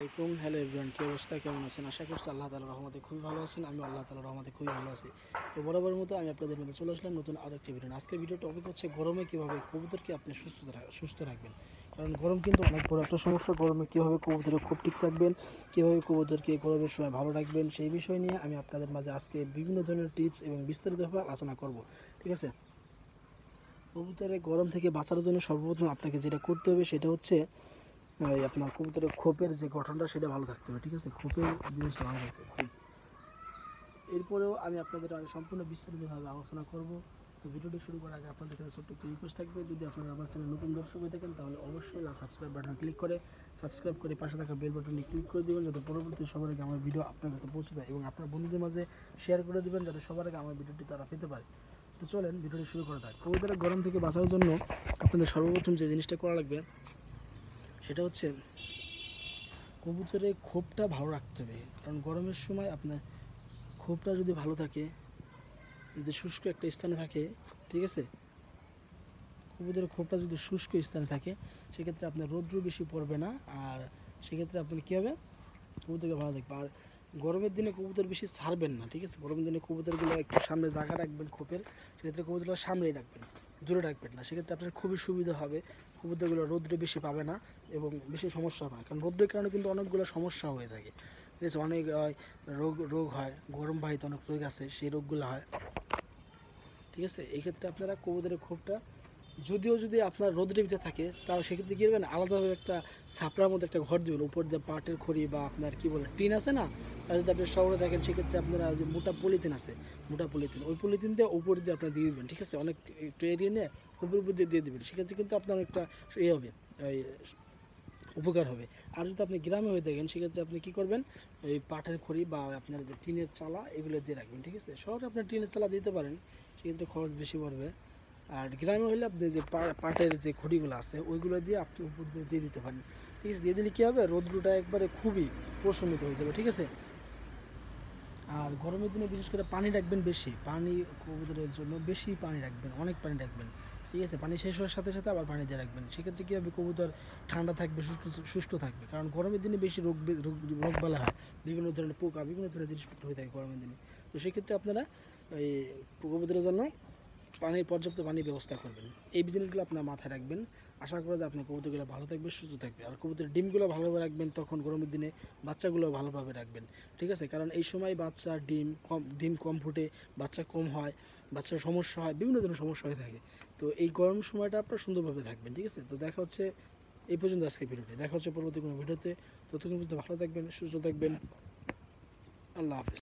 আসসালামাইকুম। Hello everyone, কী অবস্থা, কেমন আছেন? আশা করছি আল্লাহ তাআলার রহমতে খুবই ভালো আছেন। আমি আল্লাহ তাআলার রহমতে খুবই ভালো আছি। তো বরাবরের মতো আমি আপনাদের মধ্যে চলে আসলাম নতুন আরও একটি ভিডিও। আজকের ভিডিও টপিক হচ্ছে গরমে কীভাবে কবুতরকে আপনি সুস্থ রাখবেন। কারণ গরম কিন্তু অনেক বড় একটা সমস্যা। গরমে কীভাবে কবুতরের খুব ঠিক থাকবেন, কীভাবে কবুতরকে গরমের সময় ভালো রাখবেন, সেই বিষয় নিয়ে আমি আপনাদের মাঝে আজকে বিভিন্ন ধরনের টিপস এবং বিস্তারিতভাবে আলোচনা করব। ঠিক আছে? কবুতরের গরম থেকে বাঁচার জন্য সর্বপ্রথম আপনাকে যেটা করতে হবে সেটা হচ্ছে আপনার কবুতরের খোপের যে গঠনটা সেটা ভালো থাকতে হবে। ঠিক আছে? খোপের জিনিসটা ভালো থাকতে হবে খুব। এরপরেও আমি আপনাদের আগে সম্পূর্ণ বিস্তারিতভাবে আলোচনা করব। তো ভিডিওটি শুরু করার আগে আপনাদের কাছে ছোট্ট একটি রিকোয়েস্ট থাকবে, যদি আপনারা আমার চ্যানেলে নতুন দর্শক হয়ে থাকেন তাহলে অবশ্যই সাবস্ক্রাইব বাটন সাবস্ক্রাইব করে পাশে থাকা বেল বাটনটি ক্লিক করে দেবেন, যাতে পরবর্তী সবার আগে আমার ভিডিও আপনার কাছে পৌঁছে যায়, এবং আপনার বন্ধুদের মাঝে শেয়ার করে দেবেন যাতে সবার আগে আমার ভিডিওটি তারা পেতে পারে। তো চলেন ভিডিওটি শুরু করা যাক। কবুতরের গরম থেকে বাঁচার জন্য আপনাদের সর্বপ্রথম যে জিনিসটা করা লাগবে সেটা হচ্ছে কবুতরের খোপটা ভালো রাখতে হবে। কারণ গরমের সময় আপনার খোপটা যদি ভালো থাকে, যদি শুষ্ক একটা স্থানে থাকে, ঠিক আছে, কবুতরের খোপটা যদি শুষ্ক স্থানে থাকে সেক্ষেত্রে আপনার রৌদ্র বেশি পড়বে না, আর সেক্ষেত্রে আপনার কী হবে, কবুতরকে ভালো থাকবে। আর গরমের দিনে কবুতর বেশি ছাড়বেন না। ঠিক আছে? গরমের দিনে কবুতরগুলো একটু সামনে জায়গা রাখবেন খোপের, সেক্ষেত্রে কবুতরগুলো সামনেই রাখবেন, দূরে রাখবেন না। সেক্ষেত্রে আপনার খুবই সুবিধা হবে, কবুতরগুলো রৌদ্রে বেশি পাবে না এবং বেশি সমস্যা হয়। কারণ রৌদ্রের কারণে কিন্তু অনেকগুলো সমস্যা হয়ে থাকে। ঠিক আছে? অনেক রোগ হয়, গরমবাহিত অনেক রোগ আছে, সেই রোগগুলো হয়। ঠিক আছে? এই ক্ষেত্রে আপনারা কবুতরের খোপটা যদি আপনার রোদ্রের ভিতরে থাকে, তাও সেক্ষেত্রে কী করবেন, আলাদাভাবে একটা ছাপড়ার মধ্যে একটা ঘর দেবেন, উপর দিয়ে পাটের খড়ি বা আপনার কী বলে টিন আছে না, আর যদি আপনি শহরে থাকেন সেক্ষেত্রে আপনারা যে মোটা পলিথিন আছে, মোটা পলিথিন, ওই পলিথিন দিয়ে উপর দিয়ে আপনার দিয়ে দেবেন। ঠিক আছে? অনেক একটু এরিয়া নিয়ে খোপের উপর দিয়ে দেবেন, সেক্ষেত্রে কিন্তু আপনার অনেকটা হবে, এই উপকার হবে। আর যদি আপনি গ্রামে হয়ে থাকেন সেক্ষেত্রে আপনি কী করবেন, এই পাটের খড়ি বা আপনার যে টিনের চালা এগুলো দিয়ে রাখবেন। ঠিক আছে? শহরে আপনার টিনের চালা দিতে পারেন, সেক্ষেত্রে খরচ বেশি পড়বে। আর গ্রামে হলে আপনি যে পাটের যে খড়িগুলো আছে ওইগুলো দিয়ে আপনি উপর দিয়ে দিতে পারেন। ঠিক আছে? দিয়ে দিলে কী হবে, রৌদ্রটা একবারে খুবই প্রশমিত হয়ে যাবে। ঠিক আছে? আর গরমের দিনে বিশেষ করে পানি রাখবেন বেশি, পানি কবুতরের জন্য বেশি পানি রাখবেন, অনেক পানি রাখবেন। ঠিক আছে? পানি শেষ হওয়ার সাথে সাথে আবার পানি দিয়ে রাখবেন। সেক্ষেত্রে কী হবে, কবুতর ঠান্ডা থাকবে, শুষ্ক থাকবে। কারণ গরমের দিনে বেশি রোগবালা হয়, বিভিন্ন ধরনের পোকা, বিভিন্ন ধরনের জিনিসপত্র হয়ে থাকে গরমের দিনে। তো সেক্ষেত্রে আপনারা এই কবুতরের জন্য পর্যাপ্ত পানির ব্যবস্থা করবেন। এই জিনিসগুলো আপনার মাথায় রাখবেন। আশা করা যায় আপনার কবুতরগুলো ভালো থাকবে, সুস্থ থাকবে। আর কবুতরের ডিমগুলো ভালোভাবে রাখবেন, তখন গরমের দিনে বাচ্চাগুলো ভালোভাবে রাখবেন। ঠিক আছে? কারণ এই সময় বাচ্চার ডিম কম ফুটে, বাচ্চা কম হয়, বাচ্চার সমস্যা হয়, বিভিন্ন ধরনের সমস্যা হয়ে থাকে। তো এই গরম সময়টা আপনার সুন্দরভাবে থাকবেন। ঠিক আছে? তো দেখা হচ্ছে এই পর্যন্ত আজকে ভিডিওটি, দেখা হচ্ছে পরবর্তী কোনো ভিডিওতে। ততক্ষণ পর্যন্ত ভালো থাকবেন, সুস্থ থাকবেন। আল্লাহ হাফেজ।